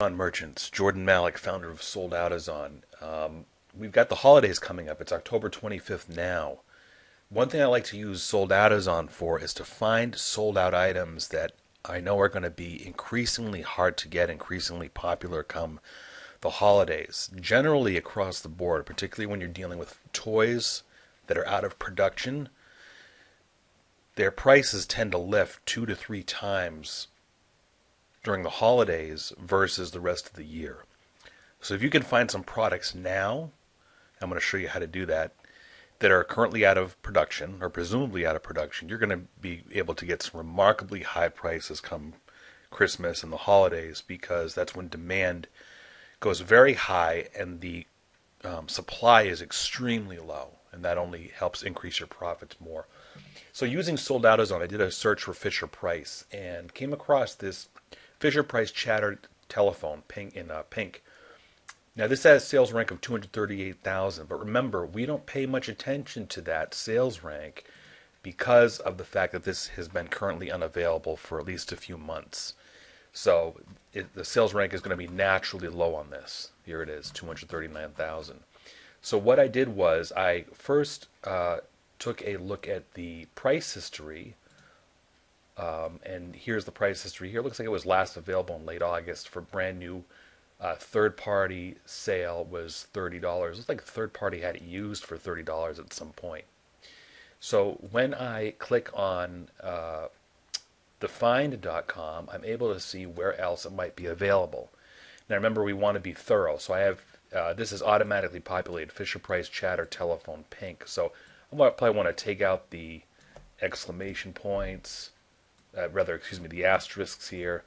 On merchants, Jordan Malik, founder of Sold Out. We've got the holidays coming up. It's October 25th now. One thing I like to use Sold Out for is to find sold out items that I know are going to be increasingly hard to get, increasingly popular come the holidays. Generally across the board, particularly when you're dealing with toys that are out of production, their prices tend to lift 2 to 3 times during the holidays versus the rest of the year. So if you can find some products now, I'm going to show you how to do that, that are currently out of production or presumably out of production, you're going to be able to get some remarkably high prices come Christmas and the holidays, because that's when demand goes very high and the supply is extremely low, and that only helps increase your profits more. So using Sold Out, I did a search for Fisher Price and came across this Fisher Price Chatter telephone in pink. Now this has a sales rank of 238,000, but remember, we don't pay much attention to that sales rank because of the fact that this has been currently unavailable for at least a few months. So the sales rank is going to be naturally low on this. Here it is, 239,000. So what I did was I first took a look at the price history, and here's the price history here. It looks like it was last available in late August for brand new. Third-party sale was $30. Looks like third-party had it used for $30 at some point. So when I click on thefind.com, I'm able to see where else it might be available. Now remember, we want to be thorough, so I have this is automatically populated, Fisher Price Chatter telephone pink. So I probably want to take out the exclamation points, the asterisks here,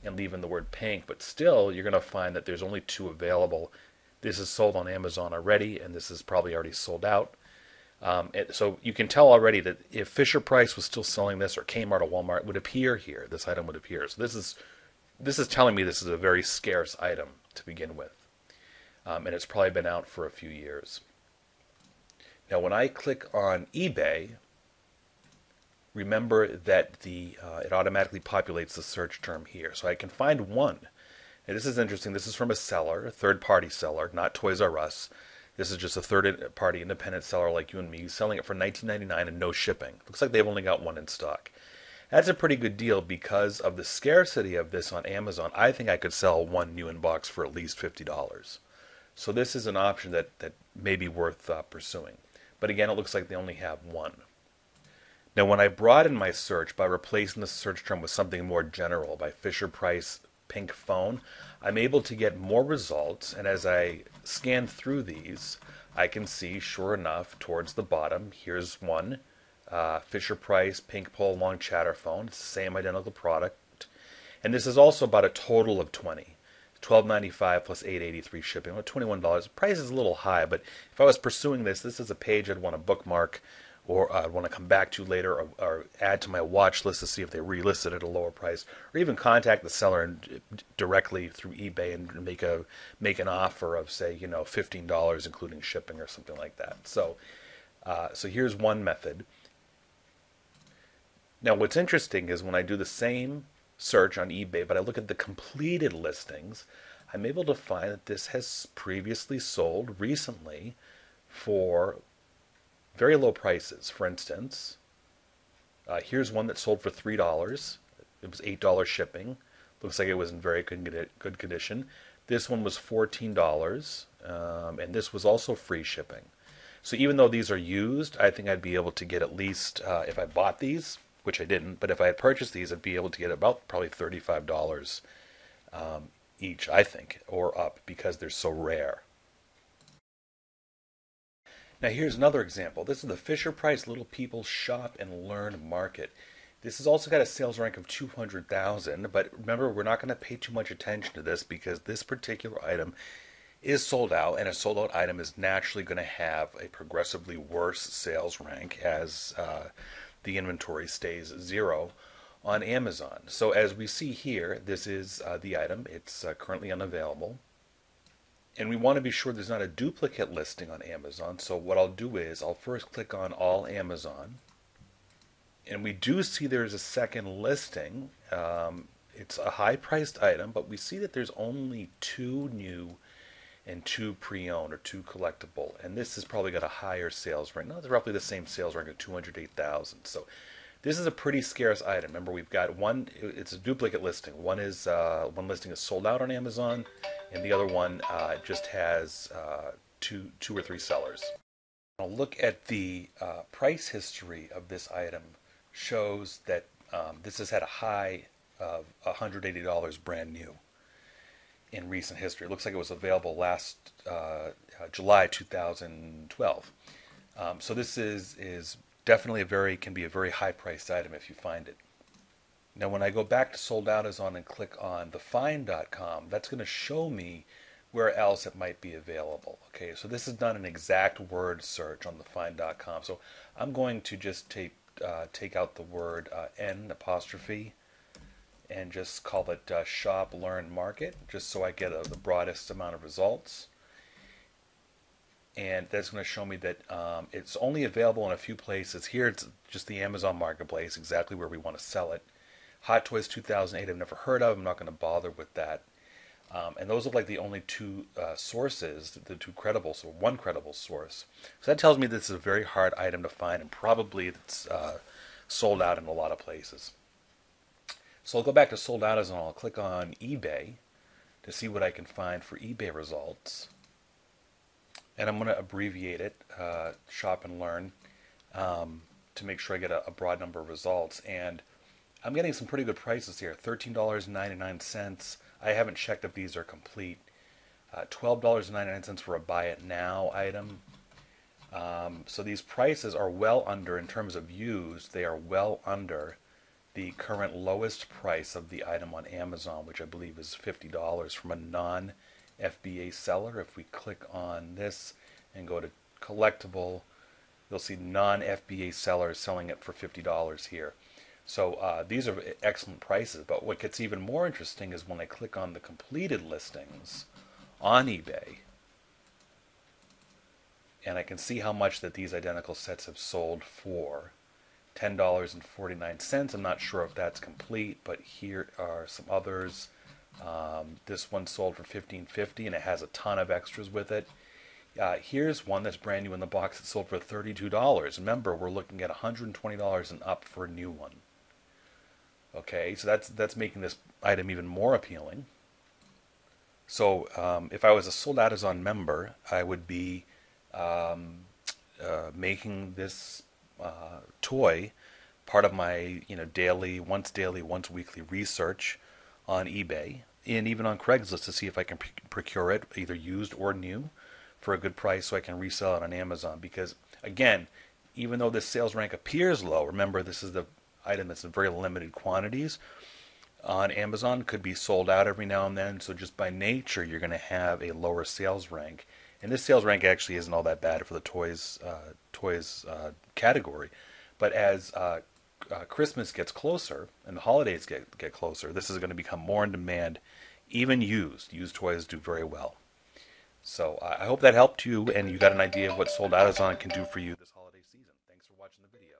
and leave in the word pink, but still you're going to find that there's only 2 available. This is sold on Amazon already, and this is probably already sold out. So you can tell already that if Fisher Price was still selling this, or Kmart or Walmart, it would appear here. This item would appear. So this is telling me this is a very scarce item to begin with, and it's probably been out for a few years. Now when I click on eBay, remember that it automatically populates the search term here. So I can find one. And this is interesting. This is from a seller, a third-party seller, not Toys R Us. This is just a third-party independent seller like you and me, selling it for $19.99 and no shipping. Looks like they've only got one in stock. That's a pretty good deal because of the scarcity of this on Amazon. I think I could sell one new in box for at least $50. So this is an option that may be worth pursuing. But again, it looks like they only have one. Now when I broaden my search by replacing the search term with something more general, by Fisher Price pink phone, I'm able to get more results, and as I scan through these, I can see, sure enough, towards the bottom, here's one, Fisher Price pink pole long chatter phone. It's the same identical product, and this is also about a total of 20. $12.95 plus $8.83 shipping, about $21. The price is a little high, but if I was pursuing this is a page I'd want to bookmark, or I'd want to come back to later, or add to my watch list to see if they relist it at a lower price, or even contact the seller directly through eBay and make an offer of, say, $15 including shipping or something like that. So here's one method. Now what's interesting is when I do the same search on eBay, but I look at the completed listings, I'm able to find that this has previously sold recently for very low prices. For instance, here's one that sold for $3. It was $8 shipping. Looks like it was in very good condition. This one was $14, and this was also free shipping. So even though these are used, I think I'd be able to get at least, if I bought these, which I didn't, but if I had purchased these, I'd be able to get about probably $35 each, I think, or up, because they're so rare. Now here's another example. This is the Fisher Price Little People Shop and Learn Market. This has also got a sales rank of 200,000, but remember, we're not going to pay too much attention to this because this particular item is sold out, and a sold out item is naturally going to have a progressively worse sales rank as the inventory stays zero on Amazon. So as we see here, this is the item. It's currently unavailable. And we want to be sure there's not a duplicate listing on Amazon. So what I'll do is I'll first click on All Amazon. And we do see there's a second listing. It's a high-priced item, but we see that there's only 2 new and 2 pre-owned or 2 collectible, and this has probably got a higher sales rank. No, it's roughly the same sales rank of 208,000. So this is a pretty scarce item. Remember, we've got one. It's a duplicate listing. One listing is sold out on Amazon, and the other one just has two or three sellers. A look at the price history of this item shows that this has had a high of $180 brand new in recent history. It looks like it was available last July 2012. So this is definitely can be a very high priced item if you find it. Now when I go back to Sold Out Is On and click on thefind.com, that's going to show me where else it might be available. Okay, so this is not an exact word search on thefind.com. So I'm going to just take out the word N apostrophe and just call it Shop, Learn, Market, just so I get the broadest amount of results. And that's going to show me that it's only available in a few places. Here it's just the Amazon Marketplace, exactly where we want to sell it. Hot Toys 2008 I've never heard of. I'm not going to bother with that. And those look like the only 2 sources, the 2 credible, so one credible source. So that tells me this is a very hard item to find, and probably it's sold out in a lot of places. So I'll go back to Sold Out As On. I'll click on eBay to see what I can find for eBay results. And I'm going to abbreviate it, Shop and Learn, to make sure I get a broad number of results. And I'm getting some pretty good prices here. $13.99. I haven't checked if these are complete. $12.99 for a buy it now item. So these prices are well under, in terms of used, they are well under the current lowest price of the item on Amazon, which I believe is $50 from a non-FBA seller. If we click on this and go to collectible, you'll see non-FBA sellers selling it for $50 here. So these are excellent prices, but what gets even more interesting is when I click on the completed listings on eBay, and I can see how much that these identical sets have sold for. $10.49. I'm not sure if that's complete, but here are some others. This one sold for $15.50, and it has a ton of extras with it. Here's one that's brand new in the box that sold for $32. Remember, we're looking at $120 and up for a new one. Okay, so that's making this item even more appealing. So if I was a Sold Out As On member, I would be making this toy part of my daily, once weekly research on eBay and even on Craigslist to see if I can procure it either used or new for a good price so I can resell it on Amazon. Because again, even though this sales rank appears low, remember this is the item that's in very limited quantities on Amazon, could be sold out every now and then, so just by nature you're going to have a lower sales rank. And this sales rank actually isn't all that bad for the toys category. But as Christmas gets closer and the holidays get closer, this is going to become more in demand. Even used toys do very well. So I hope that helped you and you got an idea of what Sold Out Is On can do for you this holiday season. Thanks for watching the video.